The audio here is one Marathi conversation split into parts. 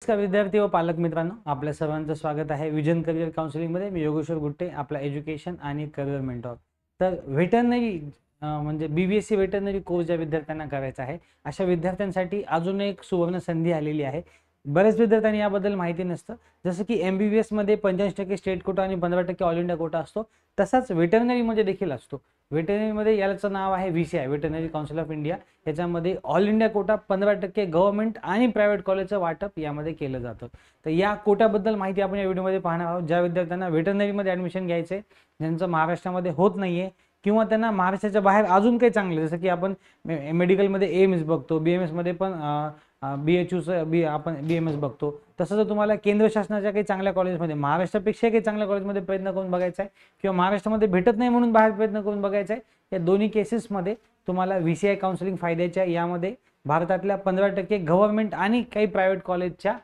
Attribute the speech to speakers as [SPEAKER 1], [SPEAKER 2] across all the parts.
[SPEAKER 1] नमस्कार विद्यार्थी व पालक मित्रांनो, आपल्या सर्वांचं स्वागत आहे विजन करिअर काउन्सिलिंगमध्ये. मी योगेश्वर गुट्टे, आपला एज्युकेशन आणि करिअर मेंटॉर. तर व्हेटरनरी म्हणजे BVSC व्हेटरनरी कोर्स ज्या विद्यार्थ्यांना करायचा आहे अशा विद्यार्थ्यांसाठी अजून एक सुवर्ण संधी आलेली आहे. बरेच विद्यार्थ्यांनी याबद्दल माहिती नसतं. जसं की MBBS मध्ये 85% स्टेट कोटा आणि 15% ऑल इंडिया कोटा असतो, तसाच व्हेटरनरीमध्ये देखील असतो. व्हेटरनरीमध्ये याचं नाव आहे VCI, veterinary council of India. याच्यामध्ये ऑल इंडिया कोटा 15% गव्हर्नमेंट आणि प्रायव्हेट कॉलेजचं वाटप यामध्ये केलं जातं. तर या कोट्याबद्दल माहिती आपण या व्हिडिओमध्ये पाहणार आहोत. ज्या विद्यार्थ्यांना व्हेटरनरीमध्ये ॲडमिशन घ्यायचं आहे, ज्यांचं महाराष्ट्रामध्ये होत नाहीये किंवा त्यांना महाराष्ट्राच्या बाहेर अजून काही चांगलं, जसं की आपण मेडिकलमध्ये AIMS बघतो, BMS मध्ये पण BHUचं आपण BMS बघतो. तसं जर तुम्हाला केंद्र शासनाच्या काही चांगल्या कॉलेजमध्ये, महाराष्ट्रापेक्षा काही चांगल्या कॉलेजमध्ये प्रयत्न करून बघायचा आहे किंवा महाराष्ट्रामध्ये भेटत नाही म्हणून बाहेर प्रयत्न करून बघायचा आहे, या दोन्ही केसेसमध्ये तुम्हाला VCI काउन्सिलिंग फायद्याच्या. यामध्ये भारतातल्या 15% गव्हर्नमेंट आणि काही प्रायव्हेट कॉलेजच्या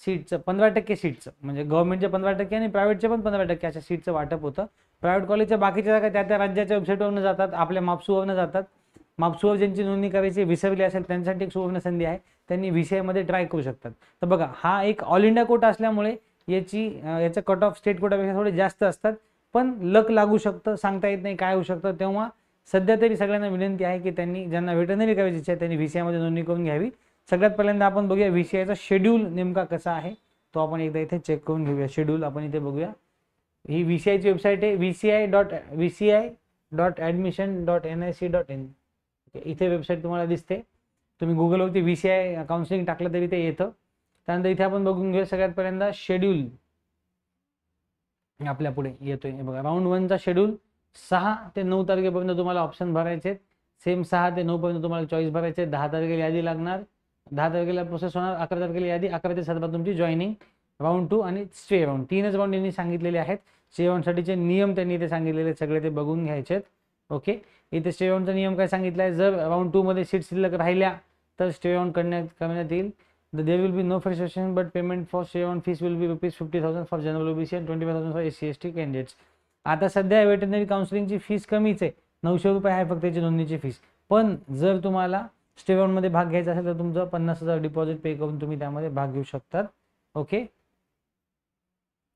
[SPEAKER 1] सीटचं 15% सीटचं, म्हणजे गव्हर्नमेंटच्या 15% आणि प्रायव्हेटच्या पण 15% अशा सीटचं वाटप होतं. प्रायव्हेट कॉलेजच्या बाकीच्या जागा त्या त्या राज्याच्या वेबसाईटवरून जातात, आपल्या मापसूवरून जातात. मापसूवर ज्यांची नोंदणी करायची विसरली असेल त्यांच्यासाठी एक सुवर्ण संधी आहे, त्यांनी VCI मध्ये ट्राय करू शकतात. तर बघा, हा एक ऑल इंडिया कोटा असल्यामुळे याचं कट ऑफ स्टेट कोटापेक्षा थोडे जास्त असतात, पण लक लागू शकतं, सांगता येत नाही काय होऊ शकतं. तेव्हा सध्या तरी सगळ्यांना विनंती आहे की त्यांनी, ज्यांना व्हेटरनरी करायची इच्छा आहे त्यांनी VCI मध्ये नोंदणी करून घ्यावी. सगळ्यात पहिल्यांदा आपण बघूया VCIचा शेड्यूल नेमका कसा आहे, तो आपण एकदा इथे चेक करून घेऊया. शेड्यूल आपण इथे बघूया. ही VCIची वेबसाईट आहे vci.admission.nic.in. इथे वेबसाईट तुम्हाला दिसते. तुम्ही गुगलवरती VCI काउन्सिलिंग टाकलं तरी ते येतं. त्यानंतर इथे आपण बघून घेऊया सगळ्यात पहिल्यांदा शेड्यूल आपल्या पुढे येतोय. हे बघा, राऊंड 1चा शेड्यूल 6 ते 9 तारखेपर्यंत तुम्हाला ऑप्शन भरायचे. सेम 6 ते 9 पर्यंत तुम्हाला चॉईस भरायचे. 10 तारखेला यादी लागणार, 10 तारखेला प्रोसेस होणार, 11 तारखेला यादी, 11 ते 7 तुमची जॉईनिंग. राऊंड 2 आणि स्टे राऊंड, 3च राऊंड यांनी सांगितलेले आहेत. स्टे राऊंडसाठीचे नियम त्यांनी इथे सांगितलेले सगळे ते बघून घ्यायचे. ओके, इथे स्टे राऊंडचा नियम काय सांगितला आहे, जर राऊंड 2 मध्ये सीट शिल्लक राहिल्या तर स्टे राऊंड करण्यात येईल. There will be no free session, but payment for stay on fees will be ₹50,000 for general OBC and 25,000 for SC/ST candidates. आता सध्या व्हेटरनरी काउन्सिलिंगची फीस कमीच आहे, ₹900 आहे फक्त त्याची नोंदणीची फीस. पण जर तुम्हाला स्टे राऊंड मध्ये भाग घ्यायचा असेल तर तुमचं 50,000 डिपॉझिट पे करून तुम्ही त्यामध्ये भाग घेऊ शकतात. ओके,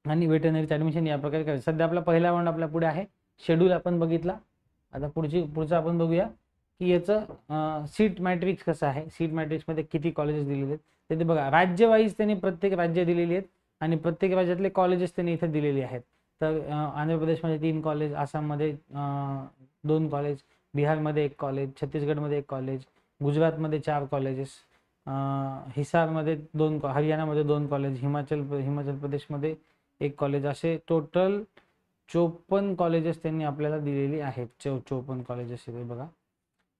[SPEAKER 1] आणि व्हेटरनरीचं ॲडमिशन या प्रकारे करायचं. सध्या आपला पहिला राऊंड आपल्या पुढे आहे. शेड्यूल आपण बघितला. आता पुढचं आपण बघूया की याचं सीट मॅट्रिक्स कसं आहे. सीट मॅट्रिक्समध्ये किती कॉलेजेस दिलेले आहेत ते बघा. राज्य वाईज त्यांनी प्रत्येक राज्य दिलेली आहेत आणि प्रत्येक राज्यातले कॉलेजेस त्यांनी इथे दिलेले आहेत. तर आंध्र प्रदेशमध्ये 3 कॉलेज, आसाममध्ये 2 कॉलेज, बिहारमध्ये 1 कॉलेज, छत्तीसगडमध्ये 1 कॉलेज, गुजरातमध्ये 4 कॉलेजेस, हिसारमध्ये 2, हरियाणामध्ये 2 कॉलेज, हिमाचल प्रदेशमध्ये 1 कॉलेज, असे टोटल 54 कॉलेजेस त्यांनी आपल्याला दिलेली आहेत. 54 कॉलेजेस इथे बघा,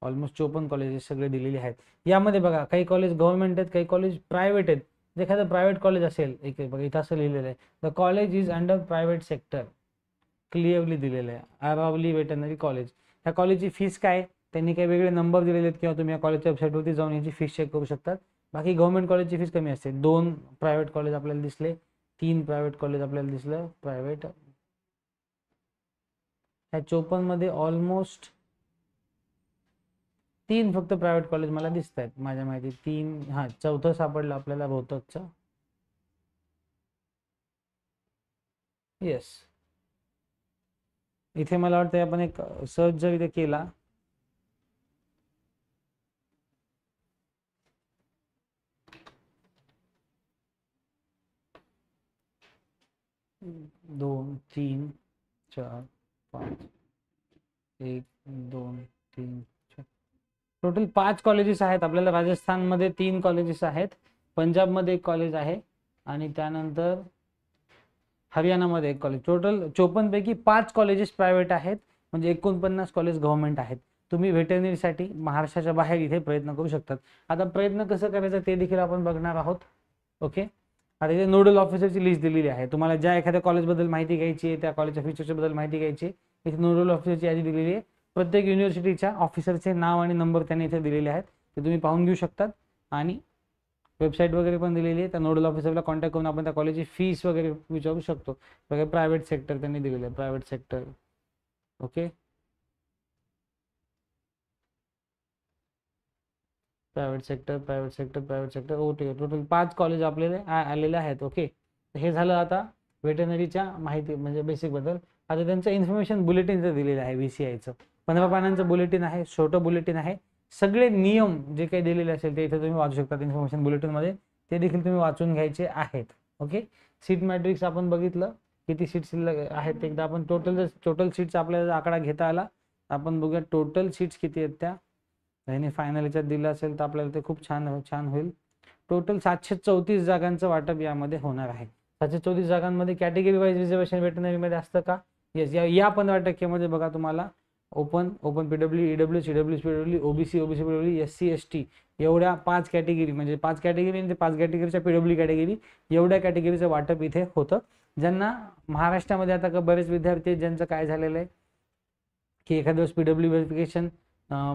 [SPEAKER 1] ऑलमोस्ट 54 कॉलेजेस सगळे दिलेले आहेत. यामध्ये बघा, काही कॉलेज गव्हर्नमेंट आहेत, काही कॉलेज प्रायव्हेट आहेत. जर एखादं प्रायव्हेट कॉलेज असेल, एक बघा इथं असं लिहिलेलं आहे, the college is under private sector, clearly दिलेलं आहे, अरावली व्हेटरनरी कॉलेज. ह्या कॉलेजची फीस काय, त्यांनी काही वेगळे नंबर दिलेले आहेत किंवा तुम्ही या कॉलेजच्या वेबसाईटवरती जाऊन याची फीस चेक करू शकतात. बाकी गव्हर्नमेंट कॉलेजची फीस कमी असते. 2 प्रायव्हेट कॉलेज आपल्याला दिसले, 3 प्रायव्हेट कॉलेज आपल्याला दिसलं प्रायव्हेट. ह्या 54 मध्ये ऑलमोस्ट 3 फक्त प्रायव्हेट कॉलेज मला दिसत आहेत माझ्या माहिती. 3, हा चौथं सापडलं आपल्याला रोहतकचं. येस, इथे मला वाटतं आपण एक सर्च जर इथे केला, दोन, 3, 4, 5, 1, 2, 3, टोटल 5 कॉलेजेस आहेत आपल्याला. राजस्थानमध्ये 3 कॉलेजेस आहेत, पंजाबमध्ये 1 कॉलेज आहे आणि त्यानंतर हरियाणामध्ये 1 कॉलेज. टोटल 54 पैकी 5 कॉलेजेस प्रायव्हेट आहेत, म्हणजे 49 कॉलेज गव्हर्नमेंट आहेत. तुम्ही व्हेटरनरीसाठी महाराष्ट्राच्या बाहेर इथे प्रयत्न करू शकतात. आता प्रयत्न कसं करायचं ते देखील आपण बघणार आहोत. ओके, आता इथे नोडल ऑफिसरची लिस्ट दिलेली आहे. तुम्हाला ज्या एखाद्या कॉलेजबद्दल माहिती घ्यायची आहे, त्या कॉलेजच्या फीचर्सबद्दल माहिती घ्यायची आहे, इथे नोडल ऑफिसरची यादी दिलेली आहे. प्रत्येक युनिव्हर्सिटीच्या ऑफिसरचे नाव आणि नंबर त्यांनी इथे दिलेले आहेत, ते तुम्ही पाहून घेऊ शकतात. आणि वेबसाईट वगैरे पण दिलेली आहे. त्या नोडल ऑफिसरला कॉन्टॅक्ट करून आपण त्या कॉलेजची फीस वगैरे विचारू शकतो. वगैरे प्रायव्हेट सेक्टर त्यांनी दिलेलं आहे, private sector. Okay, private sector, private sector, private sector, ओटी, टोटल 5 कॉलेज आपल्याला आलेले आहेत. ओके, हे झालं आता वेटरनरीच्या माहिती म्हणजे बेसिकबद्दल. आता त्यांचं इन्फॉर्मेशन बुलेटिनचं दिलेलं आहे VCIचं. 15 पानांचं बुलेटिन आहे, छोटं बुलेटिन आहे. सगळे नियम जे काही दिलेले असेल ते इथे तुम्ही वाचू शकता इन्फॉर्मेशन बुलेटिनमध्ये, ते देखील तुम्ही वाचून घ्यायचे आहेत. ओके, सीट मॅट्रिक्स आपण बघितलं, किती सीट्स आहेत एकदा आपण टोटल सीट्स आपल्याला आकडा घेता आला. आपण बघूया टोटल सीट्स किती आहेत त्या. त्याने फायनल याच्यात दिलं असेल तर आपल्याला ते खूप छान होईल. टोटल 734 जागांचं वाटप यामध्ये होणार आहे. 734 जागांमध्ये कॅटेगरी वाईज रिझर्वेशन वेटरनरीमध्ये असतं का? येस, या 15% मध्ये बघा तुम्हाला open PWD, EWS, PWD, OBC PWD, SC ST एवढ्या 5 कॅटेगरी म्हणजे 5 कॅटेगरी आणि 5 कॅटेगरीच्या PWD कॅटेगरी एवढ्या कॅटेगरीचं वाटप इथे होतं. ज्यांना महाराष्ट्रामध्ये आता बरेच विद्यार्थी ज्यांचं काय झालेलं आहे की एखाद्या वेळेस PWD व्हेरिफिकेशन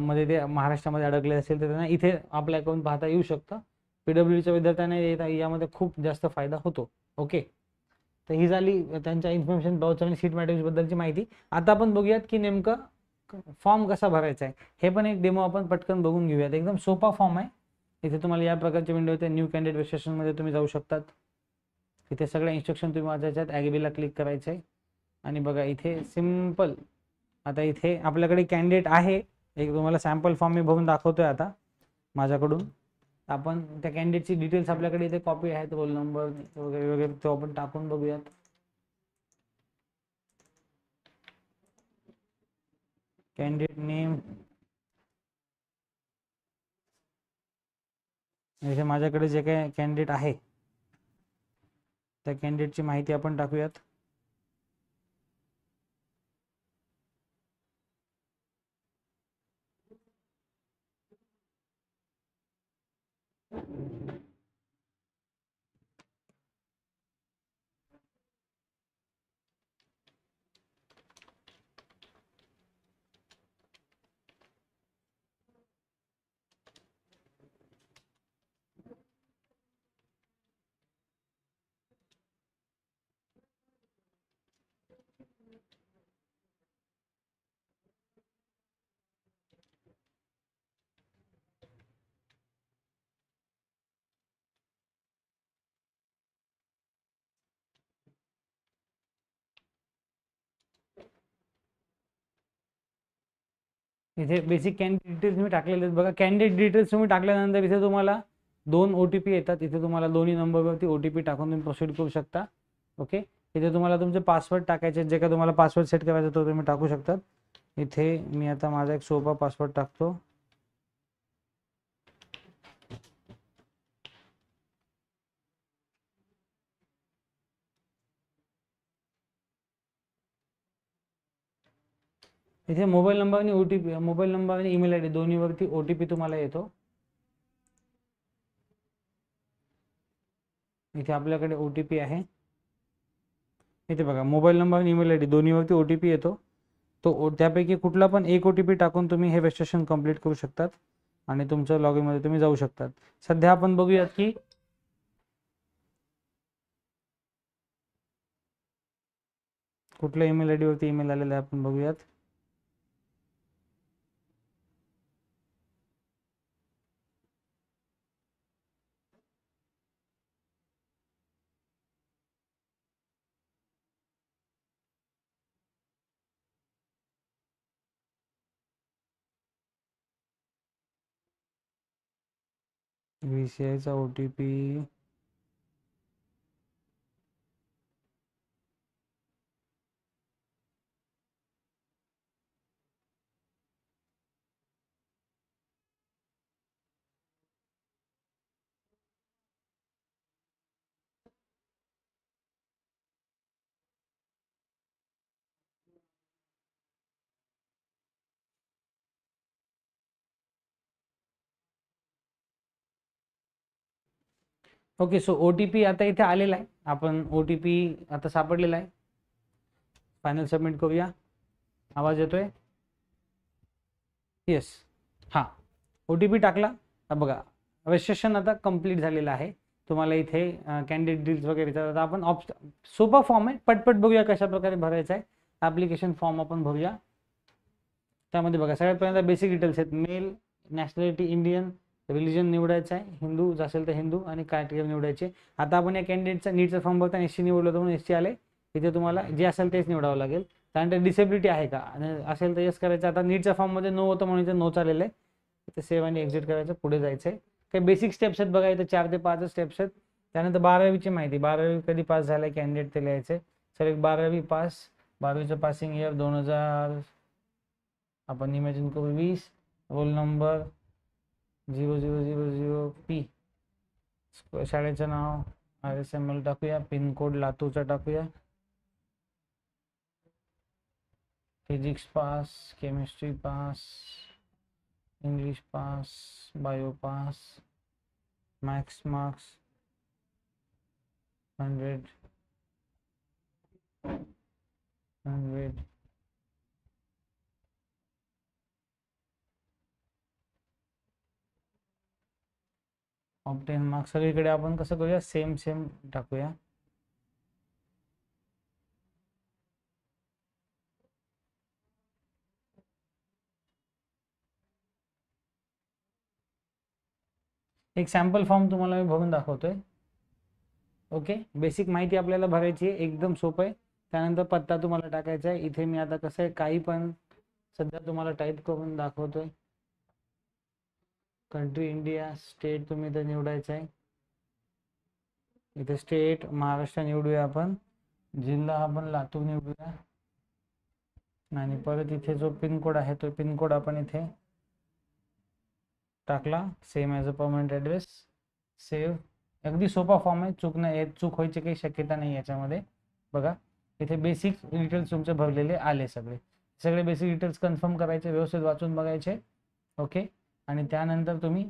[SPEAKER 1] मध्ये ते महाराष्ट्रामध्ये अडकले असेल तर त्यांना इथे आपल्या अकाउंट पाहता येऊ शकतं. PWDच्या विद्यार्थ्यांना यामध्ये खूप जास्त फायदा होतो. ओके, तर ही झाली त्यांच्या इन्फॉर्मेशन बाउच आणि सीट मॅट्रिक्स बद्दलची माहिती. आता आपण बघूयात की नेमकं फॉर्म कसा भरायचा आहे. हे पण एक डेमो आपण पटकन बघून घेऊयात. एकदम सोपा फॉर्म आहे. इथे तुम्हाला या प्रकारची विंडो येते. न्यू कॅन्डिडेट रजिस्ट्रेशन मध्ये तुम्ही जाऊ शकतात. इथे सगळ्या इन्स्ट्रक्शन तुम्ही वाचायच्या आहेत. ॲग्रीला क्लिक करायचं आहे आणि बघा इथे सिम्पल. आता इथे आपल्याकडे कॅन्डिडेट आहे. एक तुम्हाला सॅम्पल फॉर्म मी भरून दाखवतोय आता माझ्याकडून. आपण त्या कॅन्डिडेटची डिटेल्स आपल्याकडे इथे कॉपी आहेत, रोल नंबर वगैरे वगैरे, तो आपण टाकून बघूयात. कॅन्डिडेट नेम, इथे माझ्याकडे जे काही कॅन्डिडेट आहे त्या कॅन्डिडेटची माहिती आपण टाकूयात. इथे बेसिक कॅन्डिडेट डिटेल्स मी टाकलेले आहेत बघा. कॅन्डिडेट डिटेल्स तुम्ही टाकल्यानंतर इथे तुम्हाला 2 OTP येतात. इथे तुम्हाला दोन्ही नंबरवरती OTP टाकून तुम्ही प्रोसीड करू शकता. ओके, इथे तुम्हाला तुमचे पासवर्ड टाकायचे, जे का तुम्हाला पासवर्ड सेट करायचा तो तुम्ही टाकू शकतात. इथे मी आता माझा एक सोपा पासवर्ड टाकतो. इथे मोबाईल नंबर आणि OTP, मोबाईल नंबर आणि ईमेल ID दोन्हीवरती OTP तुम्हाला येतो. इथे आपल्याकडे OTP आहे. इथे बघा मोबाईल नंबर आणि ईमेल ID दोन्हीवरती OTP येतो. तो त्यापैकी कुठला पण एक OTP टाकून तुम्ही हे रजिस्ट्रेशन कंप्लीट करू शकतात आणि तुमच्या लॉगिन मध्ये तुम्ही जाऊ शकतात. सध्या आपण बघूयात की कुठल्या ईमेल ID वरती ईमेल आलेला आहे. आपण बघूयात. VCIचा OTP ओके. सो OTP आता इथे आलेला आहे. आपण OTP आता सापडलेला आहे. फायनल सबमिट करूया. आवाज येतोय? येस. हां, OTP टाकला. बघा रजिस्ट्रेशन आता कंप्लीट झालेलं आहे. तुम्हाला इथे कॅन्डिडेट डिटेल्स वगैरे आता आपण सोपा फॉर्म आहे. पटपट बघूया कशा प्रकारे भरायचा आहे. ॲप्लिकेशन फॉर्म आपण भरूया. त्यामध्ये बघा सगळ्यात पहिल्यांदा बेसिक डिटेल्स आहेत. मेल, नॅशनॅलिटी इंडियन, रिलिजन निवडायचं आहे, हिंदू असेल तर हिंदू, आणि कॅटेगरी निवडायचे. आता आपण या कॅन्डिडेटचा नीटचा फॉर्म भरताना एससी निवडलं होतं म्हणून एससी आले. इथे तुम्हाला जे असेल तेच निवडावं लागेल. त्यानंतर डिसेबिलिटी आहे का आणि असेल तर येस करायचं. आता नीटच्या फॉर्ममध्ये नो होतं म्हणून इथे नो चाललेलं आहे. इथे सेव्ह आणि एक्झिट करायचं, पुढे जायचं आहे. काही बेसिक स्टेप्स आहेत बघा, इथे 4 ते 5 स्टेप्स आहेत. त्यानंतर 12वीची माहिती, 12वी कधी पास झालाय कॅन्डिडेट ते लिहायचे. सर 12वी पास, 12वीचं पासिंग इयर 2000 आपण इमॅजिन करू 20, रोल नंबर 0000P, शाळेचं नाव RSML टाकूया, पिनकोड लातूरचा टाकूया, physics pass, chemistry pass, English pass, bio pass, maths marks 100 obtain marks. सगळीकडे आपण कसं करूया, सेम सेम टाकूया. एक सॅम्पल फॉर्म तुम्हाला मी भरून दाखवतोय. ओके, बेसिक माहिती आपल्याला भरायची आहे, एकदम सोपं आहे. त्यानंतर पत्ता तुम्हाला टाकायचा आहे. इथे मी आता कसं आहे, काही पण सध्या तुम्हाला टाईप करून दाखवतोय. कंट्री इंडिया, स्टेट तुम्ही इथे निवडायचं आहे. इथे स्टेट महाराष्ट्र निवडूया आपण, जिल्हा आपण लातूर निवडूया, आणि परत इथे जो पिनकोड आहे तो पिनकोड आपण इथे टाकला, same as a permanent address, save. अगदी सोपा फॉर्म आहे, चूक व्हायची काही शक्यता नाही याच्यामध्ये. बघा इथे बेसिक डिटेल्स तुमचे भरलेले आले, सगळे बेसिक डिटेल्स कन्फर्म करायचे, व्यवस्थित वाचून बघायचे. ओके, आणि त्यानंतर तुम्ही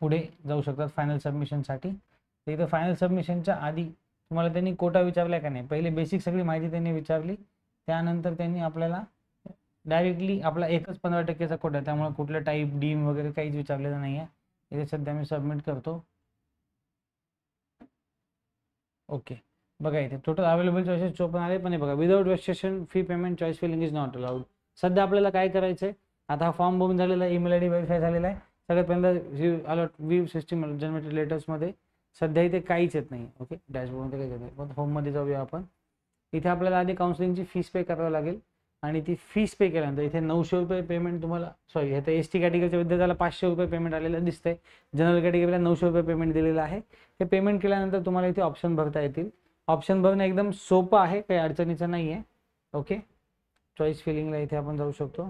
[SPEAKER 1] पुढे जाऊ शकतात फायनल सबमिशनसाठी. तर इथं फायनल सबमिशनच्या आधी तुम्हाला त्यांनी कोटा विचारलाय का नाही, पहिले बेसिक सगळी माहिती त्यांनी विचारली. त्यानंतर त्यांनी आपल्याला डायरेक्टली आपला एकच 15% कोटा, त्यामुळे कुठलं टाईप डीम वगैरे काहीच विचारलेलं नाही आहे. इथे सध्या मी सबमिट करतो. ओके, बघा इथे टोटल अवेलेबल चॉईसेस 54 आले, पण बघा without registration fee payment choice filling is not allowed. सध्या आपल्याला काय करायचं आहे, आता हा फॉर्म भरून झालेला आहे, ईमेल आयडी व्हेरीफाय झालेला आहे. सगळ्यात पहिल्यांदा अलर्ट व्ह्यू सिस्टीम जनरेटेड लेटर्समध्ये सध्या इथे काहीच येत नाही. ओके, डॅशबोर्डमध्ये काही येत नाही, पण होममध्ये जाऊया आपण. इथे आपल्याला आधी काउन्सिलिंगची फीस पे करावी लागेल, आणि ती फीस पे केल्यानंतर इथे 900 रुपये पेमेंट तुम्हाला, सॉरी हे तर ST कॅटेगरीच्या विद्यार्थ्याला 500 रुपये पेमेंट आलेलं दिसतंय. जनरल कॅटेगरीला 900 रुपये पेमेंट दिलेलं आहे. हे पेमेंट केल्यानंतर तुम्हाला इथे ऑप्शन भरता येतील. ऑप्शन भरणं एकदम सोपं आहे, काही अडचणीचं नाही आहे. ओके, चॉईस फिलिंगला इथे आपण जाऊ शकतो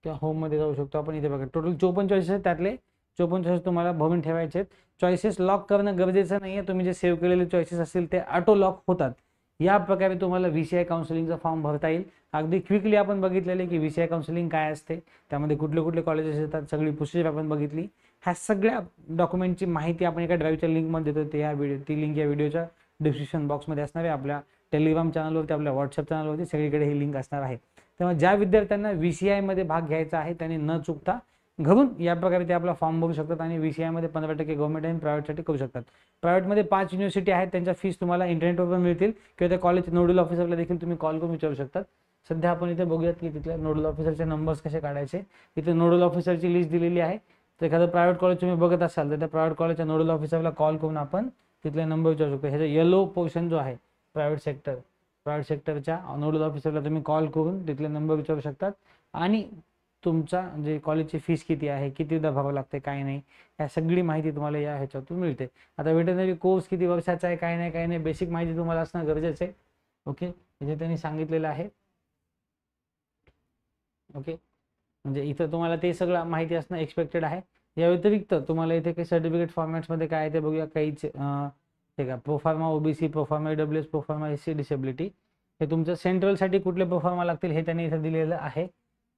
[SPEAKER 1] किंवा होममध्ये जाऊ शकतो आपण. इथे बघा टोटल 54 चॉईसेस आहेत, त्यातले 54 चॉईसेस तुम्हाला भरून ठेवायचे आहेत. चॉईसेस लॉक करणं गरजेचं नाही आहे, तुम्ही जे सेव्ह केलेले चॉईसेस असतील ते ऑटो लॉक होतात. या प्रकारे तुम्हाला VCI काउन्सिलिंगचा फॉर्म भरता येईल. अगदी क्विकली आपण बघितलेले की VCI काउन्सिलिंग काय असते, त्यामध्ये कुठले कुठले कॉलेजेस येतात, सगळी प्रोसिजर आपण बघितली. ह्या सगळ्या डॉक्युमेंटची माहिती आपण एका ड्राईव्हच्या लिंकमध्ये देतो. ती लिंक या व्हिडिओच्या डिस्क्रिप्शन बॉक्समध्ये असणार आहे. आपल्या टेलिग्राम चॅनलवरती, आपल्या व्हॉट्सअप चॅनलवरती सगळीकडे ही लिंक असणार आहे. तेव्हा ज्या विद्यार्थ्यांना VCI मध्ये भाग घ्यायचा आहे त्यांनी न चुकता घरून या प्रकारे ते आपला फॉर्म भरू शकतात, आणि VCI मध्ये 15% गव्हर्नमेंट आणि प्रायव्हेटसाठी करू शकतात. प्रायव्हेटमध्ये 5 युनिव्हर्सिटी आहेत, त्यांच्या फीस तुम्हाला इंटरनेटवर पण मिळतील, किंवा त्या कॉलेज नोडल ऑफिसरला देखील तुम्ही कॉल करून विचारू शकतात. सध्या आपण इथे बघूयात की तिथल्या नोडल ऑफिसरचे नंबर्स कसे काढायचे. इथे नोडल ऑफिसरची लिस्ट दिलेली आहे. तर एखादं प्रायव्हेट कॉलेज तुम्ही बघत असाल तर त्या प्रायव्हेट कॉलेजच्या नोडल ऑफिसरला कॉल करून आपण तिथले नंबर विचारू शकतो. ह्याचा येलो पोर्शन जो आहे प्रायव्हेट सेक्टरच्या नोडल ऑफिसरला तुम्ही कॉल करून तिथले नंबर विचारू शकतात, आणि तुमचा जे कॉलेजची फीस किती आहे, कितीदा भरावं लागते, काय नाही, या सगळी माहिती तुम्हाला या ह्याच्यातून मिळते. आता वेटरनरी कोर्स किती वर्षाचा आहे, काय नाही बेसिक माहिती तुम्हाला असणं गरजेचं आहे. ओके, इथे त्यांनी सांगितलेलं आहे. ओके, म्हणजे इथं तुम्हाला ते सगळं माहिती असणं एक्सपेक्टेड आहे. या व्यतिरिक्त तुम्हाला इथे काही सर्टिफिकेट फॉर्मॅट्समध्ये काय आहे ते बघूया. काहीच ठीक आहे, proforma OBC, proforma AWS, proforma SC disability, हे तुमच्या सेंट्रलसाठी कुठले प्रोफार्मा लागतील हे त्यांनी इथे दिलेलं आहे.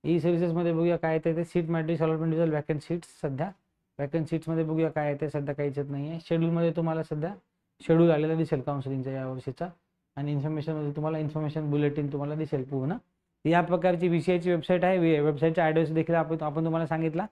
[SPEAKER 1] सर्व्हिसेसमध्ये बघूया काय येते ते. Seat matrix allotment result vacant seats, सध्या वॅकंट सीट्समध्ये बघूया काय येते. सध्या काहीच येत नाही आहे. शेड्यूलमध्ये तुम्हाला सध्या शेड्यूल आलेला दिसेल काउन्सिलिंगचा या वर्षीचा, आणि इन्फॉर्मेशनमध्ये तुम्हाला इन्फॉर्मेशन बुलेटिन तुम्हाला दिसेल पूर्ण. या प्रकारची VCIची वेबसाईट आहे. वेबसाईटचा ॲड्रेस देखील आपण तुम्हाला सांगितला.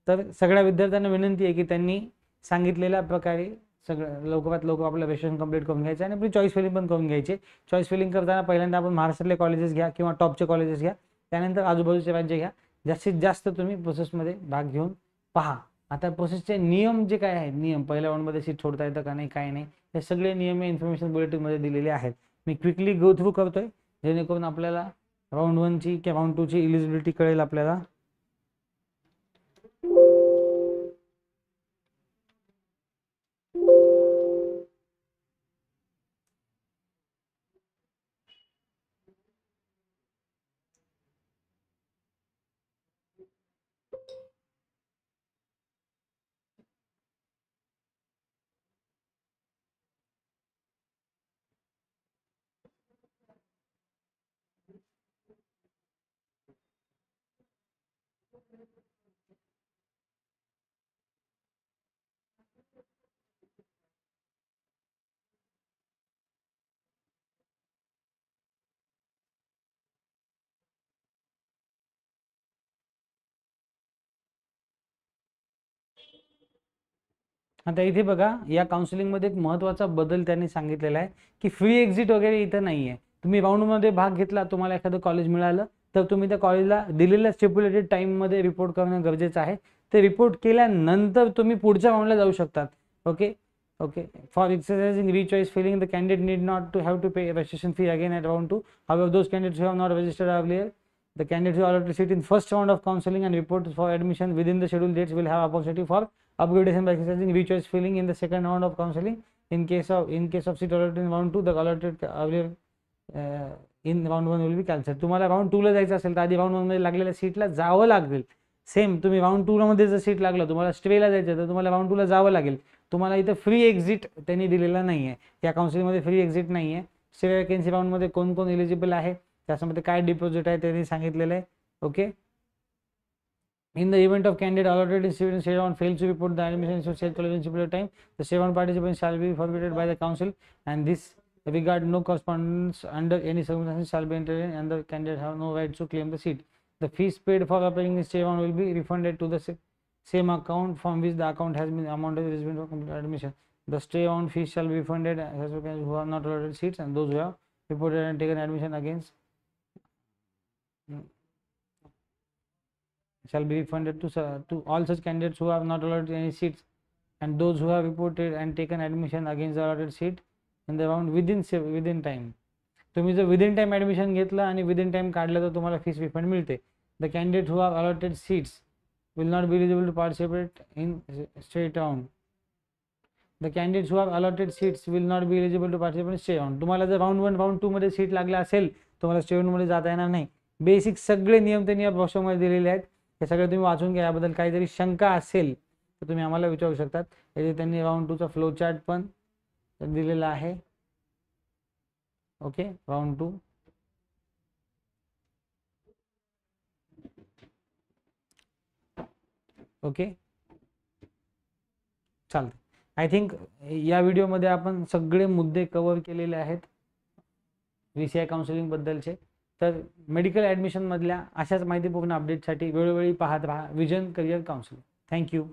[SPEAKER 1] तर सगळ्या विद्यार्थ्यांना विनंती आहे की त्यांनी सांगितलेल्या प्रकारे सगळं लवकरात लवकर आपलं रजिस्ट्रेशन कंप्लीट करून घ्यायचं, आणि आपली चॉईस फिलिंग पण करून घ्यायची. चॉईस फिलिंग करताना पहिल्यांदा आपण महाराष्ट्रातले कॉलेजेस घ्या किंवा टॉपचे कॉलेजेस घ्या, त्यानंतर आजूबाजूचे राज्य घ्या. जास्तीत जास्त तुम्ही प्रोसेसमध्ये भाग घेऊन पहा. आता प्रोसेसचे नियम जे काय आहेत, नियम पहिल्या राऊंडमध्ये सीट सोडता येतं का नाही, काय नाही, हे सगळे नियम या इन्फॉर्मेशन बुलेटिनमध्ये दिलेले आहेत. मी क्विकली गो थ्रू करतोय जेणेकरून आपल्याला राऊंड 1ची किंवा राऊंड 2ची इलिजिबिलिटी कळेल आपल्याला. आता इथे बघा, या काउन्सिलिंगमध्ये एक महत्त्वाचा बदल त्यांनी सांगितलेला आहे की फ्री एक्झिट वगैरे इथं नाही आहे. तुम्ही राऊंडमध्ये भाग घेतला, तुम्हाला एखादं कॉलेज मिळालं, तर तुम्ही त्या कॉलेजला दिलेल्या स्टिप्युलेटेड टाईममध्ये रिपोर्ट करणं गरजेचं आहे. ते रिपोर्ट केल्यानंतर तुम्ही पुढच्या राऊंडला जाऊ शकतात. Okay okay. For exercising re-choice filling the candidate need not to have to pay registration fee again at round 2. However, those candidates who have not registered earlier, the candidates who are allotted seat in first round of counseling and report for admission within the scheduled dates will have opportunity for upgradation by exercising re-choice filling in the second round of counseling. In case of seat allotted in round 2, the allotted earlier in round 1 will be cancelled. तुम्हाला राऊंड 2 ला जायचं असेल तर आधी राऊंड 1 मध्ये लागलेल्या सीटला जावं लागेल. सेम तुम्ही राऊंड 2 मध्ये जर सीट लागलं, तुम्हाला स्टेला जायचं तर तुम्हाला राऊंड 2 ला जावं लागेल. तुम्हाला इथं फ्री एक्झिट त्यांनी दिलेला नाही आहे. या काउन्सिलिंगमध्ये फ्री एक्झिट नाही आहे. स्टे वॅकन्सी राऊंडमध्ये कोण कोण एलिजिबल आहे, त्याच्यामध्ये काय डिपॉझिट आहे त्यांनी सांगितलेलं आहे. Okay. In the event of candidate allotted in student stage 1 fails to report the admission to state college in stipulated time, the stage 1 participants shall be forfeited by the council, and this regard no correspondence under any circumstances shall be entered in, and the candidate have no right to claim the seat. The fees paid for appearing in stage 1 will be refunded to the same account from which the account has been amounted has been for complete admission. The stage 1 fees shall be refunded as who have not allotted seats, and those who have reported and taken admission against shall be refunded to all such candidates who have not allotted any seats, and those who have reported and taken admission against the allotted seat in the round within time. तुम्ही जर विदिन टाइम ॲडमिशन घेतलं आणि विदिन टाइम काढलं तर तुम्हाला फीस रिफंड मिळते. The candidate who have allotted seats will not be eligible to participate in state round. The candidates who have allotted seats will not be eligible to participate in state round. तुम्हाला जर राऊंड 1 राऊंड 2 मध्ये सीट लागला असेल, तुम्हाला स्टेट मध्ये जाता येणार नाही. बेसिक सगळे नियम त्यांनी या ब्रोशरमध्ये दिलेले आहेत. हे सगळं तुम्ही वाचून घ्या. याबद्दल काहीतरी शंका असेल तर तुम्ही आम्हाला विचारू शकतात. याचे त्यांनी राऊंड 2चा फ्लो चार्ट पण दिलेला आहे. ओके. राऊंड 2 ओके चालतं. आय थिंक या व्हिडिओमध्ये आपण सगळे मुद्दे कव्हर केलेले आहेत VCI काउन्सिलिंग बद्दलचे. तर मेडिकल ॲडमिशनमधल्या अशाच माहितीपूर्ण अपडेटसाठी वेळोवेळी पाहत राहा विजन करिअर काउन्सिलिंग. थँक्यू.